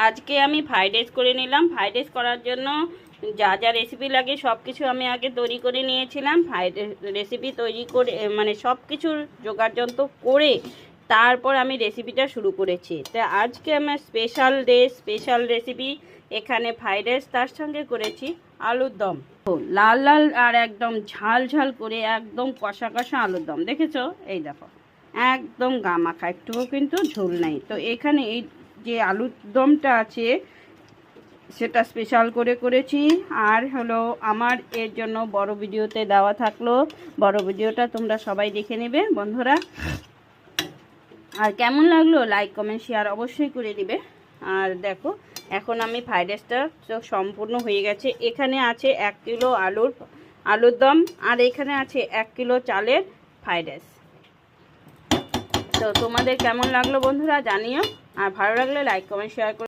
আজকে আমি fried rice করে নিলাম। ফ্রাইড রাইস করার জন্য যা যা রেসিপি লাগে সব কিছু আমি আগে তৈরি করে নিয়েছিলাম। ফ্রাইড রেসিপি তৈরি করে মানে সব কিছুর জোগাড়যন্ত্র করে তারপর আমি রেসিপিটা শুরু করেছি। তো আজকে আমার স্পেশাল রেসিপি এখানে ফ্রাইড রাইস, তার সঙ্গে করেছি আলুর দম। লাল লাল আর একদম ঝাল ঝাল করে একদম কষা কষা আলুর দম, দেখেছো? এই দেখো, একদম গামাখা, একটুও কিন্তু ঝোল নেই। তো এখানে এই যে আলুর দমটা আছে সেটা স্পেশাল করে করেছি। আর হলো আমার এর জন্য বড় ভিডিওতে দেওয়া থাকলো, বড় ভিডিওটা তোমরা সবাই দেখে নেবে বন্ধুরা। আর কেমন লাগলো লাইক কমেন্ট শেয়ার অবশ্যই করে দিবে। আর দেখো, এখন আমি ফ্রাইড রাইসটা সম্পূর্ণ হয়ে গেছে। এখানে আছে 1 কিলো আলুর দম, আর এখানে আছে 1 কিলো চালের ফ্রাইড রাইস। তো তোমাদের কেমন লাগলো বন্ধুরা জানিও, আর ভালো লাগলে লাইক কমেন্ট শেয়ার করে